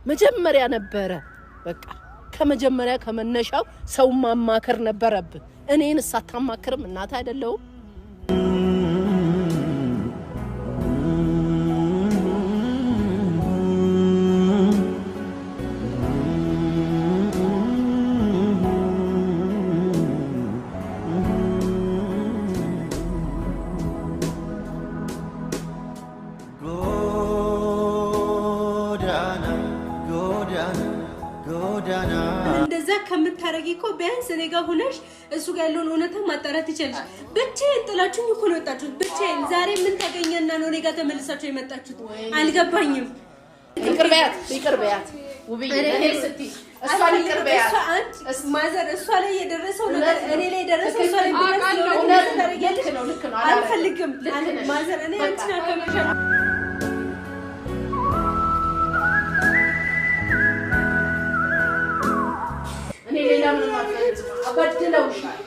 መጀመሪያ ነበረ በቃ ከመጀመሪያ ከመነሻው ሰው ማማከር ነበረብህ እኔን ሳታማክርም እናት አይደለው ከምታረጊኮ ቢያንስ እኔ ጋር ሆነሽ እሱ ጋር ያለውን እውነታ ማጣራት ይችላል ብቻዬን ጥላችሁኝ እኮ ነው ወጣችሁት ብቻዬን ዛሬ ምን ተገኘና ነው እኔ ጋር ተመልሳችሁ የመጣችሁት አልገባኝም ይቅርበያት ውብዬ እኔ ስትይ እሷ ይቅርበያት ማዘር እሷ ላይ የደረሰው ነገር እኔ ላይ የደረሰው እሷ ላይ ነው ልክ ነው አልፈልግም ማዘር እኔ አንቺን አከብርሻለሁ ሌላ ምን ማለት አበድለውሻል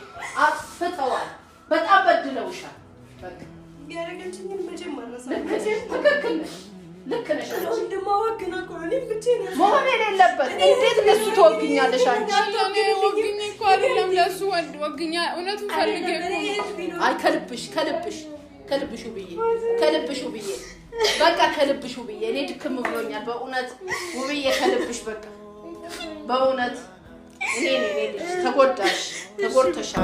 አፍተዋል በጣም በድለውሻል በቃ ያረጋችኝ መጀመሪያ ልክ ነሽ እንደማወቅና ቆኔ ብቻዬን መሆን የሌለበት እንዴት ለሱ ተወግኛለሽ አንቺ ወግኝ እኮ አይደለም ለሱ ወግኛ እውነቱን ፈልጌ አይ ከልብሽ ውብዬ በቃ ከልብሽ ውብዬ እኔ ድክም ብሎኛል በእውነት ውብዬ ከልብሽ በቃ በእውነት እኔ ተጎድተሻል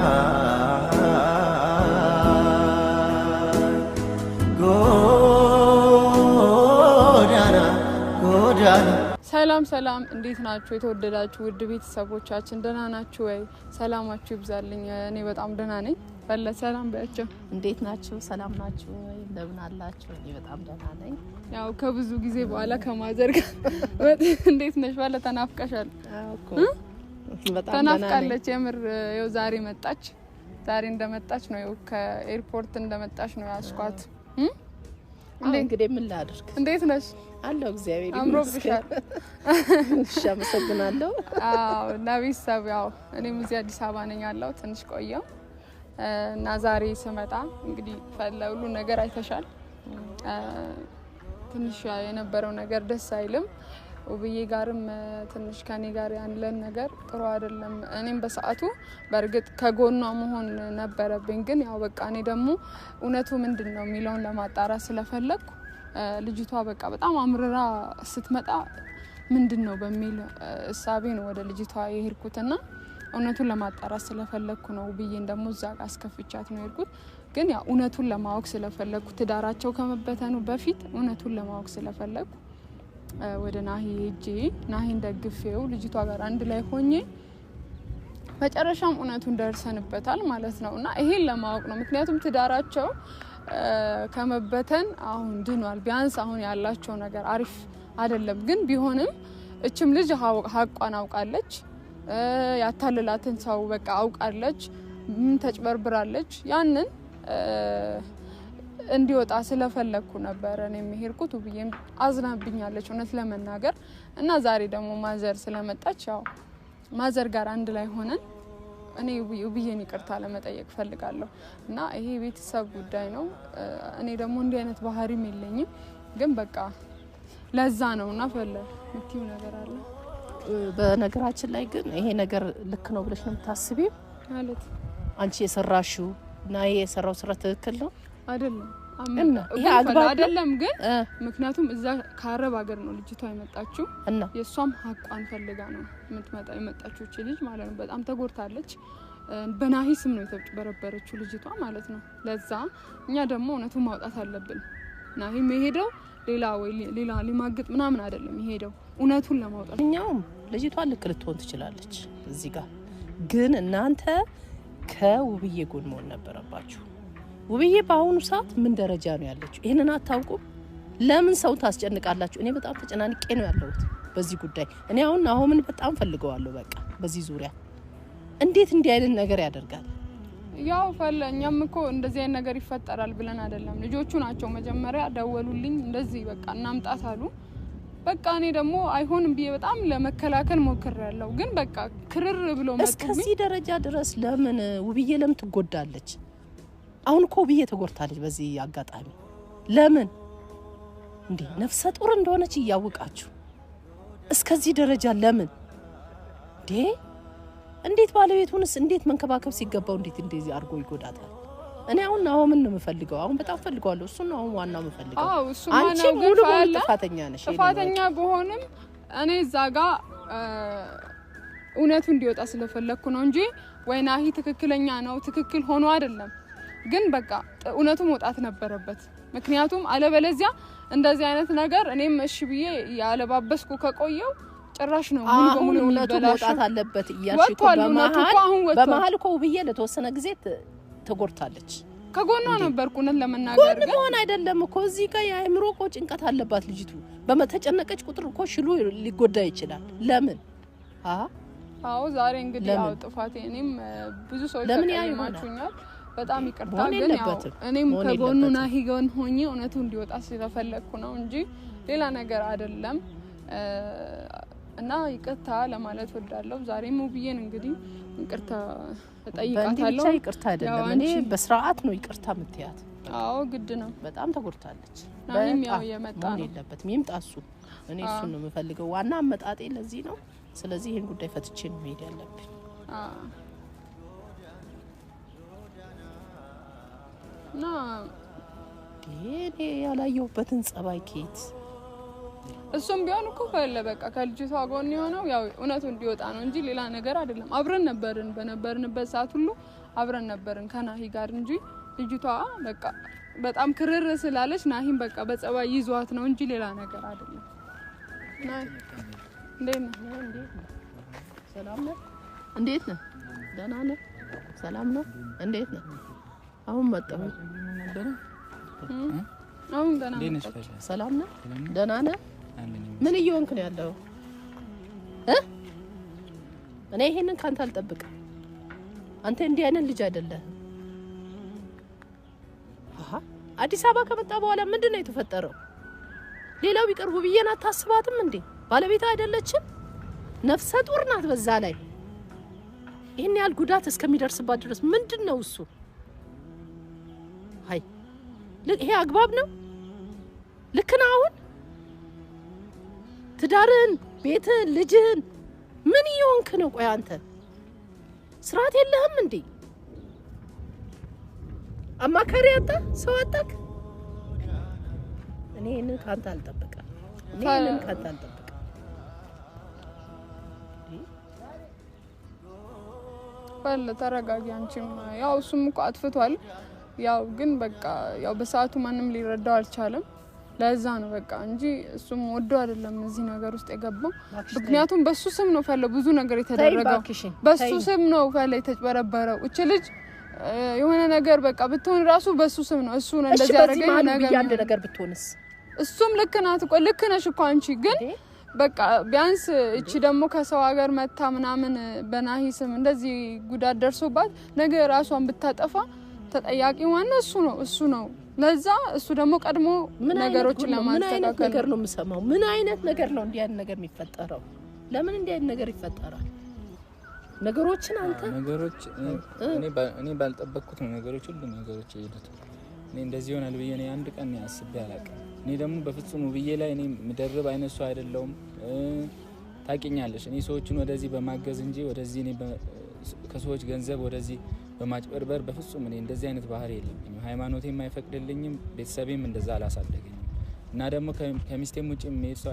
ሰላም እንዴት ናችሁ የተወደዳችሁ ውድ ቤተሰቦቻችን ደህና ናችሁ ወይ ሰላማችሁ ይብዛልኝ እኔ በጣም ደህና ነኝ በለ ሰላም በያቸው እንዴት ናችሁ ሰላም ናችሁ ወይ እንደምን አላችሁ እኔ በጣም ደህና ነኝ ያው ከብዙ ጊዜ በኋላ ከማዘር ጋር እንዴት ነሽ ባለ ተናፍቀሻል እኮ በጣም ተናፍቃለች የምር ያው ዛሬ መጣች ዛሬ እንደመጣች ነው ያው ከኤርፖርት እንደመጣች ነው ያስኳት እንግዲህ ምን ላድርግ እንዴት ነሽ አለው እግዚአብሔር ይመስገን አመሰግናለሁ ናቢሳብ ያው እኔም እዚህ አዲስ አበባ ነኝ ያለው ትንሽ ቆየው እና ዛሬ ስመጣ እንግዲህ ፈለሉ ነገር አይተሻል ትንሽ የነበረው ነገር ደስ አይልም ውብዬ ጋርም ትንሽ ከኔ ጋር ያለን ነገር ጥሩ አይደለም እኔም በሰዓቱ በርግጥ ከጎኗ መሆን ነበረብኝ ግን ያው በቃ እኔ ደግሞ እውነቱ ምንድነው የሚለውን ለማጣራት ስለፈለኩ ልጅቷ በቃ በጣም አምርራ ስትመጣ ምንድነው በሚል እሳቤ ነው ወደ ልጅቷ የሄድኩትና እውነቱን ለማጣራት ስለፈለኩ ነው ውብዬን ደግሞ እዛ ጋር አስከፍቻት ነው የሄድኩት ግን ያው እውነቱን ለማወቅ ስለፈለኩ ትዳራቸው ከመበተኑ በፊት እውነቱን ለማወቅ ስለፈለኩ ወደ ናሂ ሄጄ ናሂን ደግፌው ልጅቷ ጋር አንድ ላይ ሆኜ መጨረሻም እውነቱን ደርሰንበታል ማለት ነውና ይሄን ለማወቅ ነው ምክንያቱም ትዳራቸው ከመበተን አሁን ድኗል ቢያንስ አሁን ያላቸው ነገር አሪፍ አይደለም ግን ቢሆንም እችም ልጅ ሀቋን አውቃለች ያታለላትን ሰው በቃ አውቃለች ተጭበርብራለች ያንን እንዲወጣ ስለፈለኩ ነበር እኔ መሄድኩት ውብዬም አዝናብኛለች እውነት ለመናገር እና ዛሬ ደግሞ ማዘር ስለመጣች ያው ማዘር ጋር አንድ ላይ ሆነን እኔ ውብዬን ይቅርታ ለመጠየቅ ፈልጋለሁ እና ይሄ ቤተሰብ ጉዳይ ነው እኔ ደግሞ እንዲህ አይነት ባህሪም የለኝም ግን በቃ ለዛ ነውና ምትዩ ነገር አለ በነገራችን ላይ ግን ይሄ ነገር ልክ ነው ብለሽ ነው የምታስቢው ማለት አንቺ የሰራሽው እና የሰራው ስራ ትክክል ነው አይደለም ይሄ አግባብ አይደለም ግን ምክንያቱም እዛ ከአረብ ሀገር ነው ልጅቷ የመጣችው እና የሷም ሀቋን ፈልጋ ነው የመጣችው እቺ ልጅ ማለት ነው በጣም ተጎድታለች በናሂ ስም ነው የተጨበረበረችው ልጅቷ ማለት ነው ለዛ እኛ ደግሞ እውነቱን ማውጣት አለብን ናሂ መሄደው ሌላ ሊማግጥ ምናምን አይደለም ይሄደው እውነቱን ለማውጣት እኛውም ልጅቷ ልክ ልትሆን ትችላለች እዚህ ጋር ግን እናንተ ከውብዬ ጎን መሆን ነበረባችሁ ውብዬ በአሁኑ ሰዓት ምን ደረጃ ነው ያለችው ይሄንን አታውቁም ለምን ሰው ታስጨንቃላችሁ እኔ በጣም ተጨናንቄ ነው ያለሁት በዚህ ጉዳይ እኔ አሁን በጣም ፈልገዋለሁ በቃ በዚህ ዙሪያ እንዴት እንዲህ አይነት ነገር ያደርጋል ያው ፈለኛም እኮ እንደዚህ አይነት ነገር ይፈጠራል ብለን አይደለም ልጆቹ ናቸው መጀመሪያ ደወሉልኝ እንደዚህ በቃ እናምጣት አሉ በቃ እኔ ደግሞ አይሆንም ብዬ በጣም ለመከላከል ሞክሬያለሁ ግን በቃ ክርር ብሎ መጥቶ እስከዚህ ደረጃ ድረስ ለምን ውብዬ ለምን ትጎዳለች አሁን እኮ ውብዬ ተጎድታለች በዚህ አጋጣሚ ለምን እንዴ ነፍሰ ጡር እንደሆነች ያውቃችሁ እስከዚህ ደረጃ ለምን እንዴት ባለቤቱንስ እንዴት መንከባከብ ሲገባው እንዴት እንደዚህ አድርጎ ይጎዳታል? እኔ አሁን ናሆምን ነው የምፈልገው። አሁን በጣም ፈልገዋለሁ። እሱ ነው አሁን ዋናው የምፈልገው። አንቺ ሙሉ በሙሉ ጥፋተኛ ነሽ። ጥፋተኛ በሆንም እኔ እዛ ጋር እውነቱ እንዲወጣ ስለፈለኩ ነው እንጂ ወይ ናሂ ትክክለኛ ነው ትክክል ሆኖ አይደለም። ግን በቃ እውነቱ መውጣት ነበረበት። ምክንያቱም አለበለዚያ እንደዚህ አይነት ነገር እኔም እሺ ብዬ ያለባበስኩ ከቆየው ጭራሽ ነው ሙሉ በሙሉ እውነቱ መውጣት አለበት እያልሽ እኮ በመሀል እኮ ውብዬ ለተወሰነ ጊዜ ተጎድታለች። ከጎኗ ነበርኩ እውነት ለመናገር ግን ሆነ አይደለም እኮ እዚህ ጋር የአእምሮ እኮ ጭንቀት አለባት ልጅቱ። በመተጨነቀች ቁጥር እኮ ሽሉ ሊጎዳ ይችላል። ለምን አዎ ዛሬ እንግዲህ ያው ጥፋቴ እኔም ብዙ ሰዎች ተቀይማችሁኛል። በጣም ይቅርታ። ግን ያው እኔም ከጎኑ ናሂ ጎን ሆኜ እውነቱ እንዲወጣ ስለፈለኩ ነው እንጂ ሌላ ነገር አይደለም። እና ይቅርታ ለማለት ወዳለሁ። ዛሬም ውብዬን እንግዲህ ይቅርታ እጠይቃታለሁ። ብቻ ይቅርታ አይደለም እኔ በስርዓት ነው ይቅርታ የምትያት። አዎ ግድ ነው። በጣም ተጎድታለች። ናሂም ያው የመጣ ነው የለበትም ይምጣ እሱ። እኔ እሱ ነው የምፈልገው። ዋና አመጣጤ ለዚህ ነው። ስለዚህ ይሄን ጉዳይ ፈትቼ ነው መሄድ ያለብኝ። ና እኔ ያላየሁበትን ጸባይ ኬት እሱም ቢሆን እኮ ፈለ በቃ ከልጅቷ ጎን የሆነው ያው እውነቱ እንዲወጣ ነው እንጂ ሌላ ነገር አይደለም። አብረን ነበርን፣ በነበርንበት ሰዓት ሁሉ አብረን ነበርን ከናሂ ጋር እንጂ ልጅቷ በቃ በጣም ክርር ስላለች ናሂም በቃ በጸባይ ይዟት ነው እንጂ ሌላ ነገር አይደለም። እንዴት ነህ? ሰላም ነህ? እንዴት ነህ? ደህና ነህ? ሰላም ነው? እንዴት ነህ? አሁን መጣሁ ነበር። አሁን ደህና ነህ? ሰላም ነህ? ደህና ነህ? ምን እየሆንክ ነው ያለው? እኔ ይሄንን ካንተ አልጠብቅም። አንተ እንዲህ አይነት ልጅ አይደለህ። አዲስ አበባ ከመጣ በኋላ ምንድነው የተፈጠረው? ሌላው ቢቀርቡ ብዬና አታስባትም እንዴ? ባለቤት አይደለችም? ነፍሰ ጡር ናት። በዛ ላይ ይሄን ያህል ጉዳት እስከሚደርስባት ድረስ ምንድነው እሱ? አይ ይሄ አግባብ ነው? ልክ ነው? አሁን ትዳርን፣ ቤትን፣ ልጅን ምን ይሆንክ ነው? ቆይ አንተ ስርዓት የለህም እንዴ? አማካሪ አጣ ሰው አጣክ? እኔ እንን ካንተ አልጠብቅም። እኔን ካንተ አልጠብቅም። ባለ ተረጋጊ አንቺም። ያው እሱም እኮ አጥፍቷል። ያው ግን በቃ ያው በሰዓቱ ማንም ሊረዳው አልቻለም። ለዛ ነው በቃ እንጂ እሱም ወዶ አይደለም እዚህ ነገር ውስጥ የገባው። ምክንያቱም በሱ ስም ነው ፈለ ብዙ ነገር የተደረገው። በሱ ስም ነው ፈለ የተጨበረበረው። እቺ ልጅ የሆነ ነገር በቃ ብትሆን ራሱ በሱ ስም ነው። እሱ ነው እንደዚህ ያደረገው ነገር ብትሆንስ? እሱም ልክ ናት እኮ ልክ ነሽ እኮ አንቺ። ግን በቃ ቢያንስ እቺ ደግሞ ከሰው ሀገር መታ ምናምን በናሂ ስም እንደዚህ ጉዳት ደርሶባት ነገ ራሷን ብታጠፋ ተጠያቂ ዋና እሱ ነው። ለዛ እሱ ደግሞ ቀድሞ ነገሮችን ለማስተካከል ነገር ነው የምሰማው። ምን አይነት ነገር ነው እንዲህ አይነት ነገር የሚፈጠረው? ለምን እንዲህ አይነት ነገር ይፈጠራል? ነገሮችን አንተ ነገሮች እኔ ባልጠበቅኩት ነው ነገሮች ሁሉ ነገሮች ይሄዱት። እኔ እንደዚህ ይሆናል ብዬ እኔ አንድ ቀን ያስቤ አላውቅም። እኔ ደግሞ በፍጹም ብዬ ላይ እኔ ምደርብ አይነት ሰው አይደለሁም። ታውቂኛለሽ፣ እኔ ሰዎችን ወደዚህ በማገዝ እንጂ ወደዚህ እኔ ከሰዎች ገንዘብ ወደዚህ በማጭበርበር በፍጹም እኔ እንደዚህ አይነት ባህሪ የለብኝም። ሃይማኖቴም አይፈቅድልኝም፣ ቤተሰቤም እንደዛ አላሳደገኝም። እና ደግሞ ከሚስቴም ውጪ የሚሄድ ሰው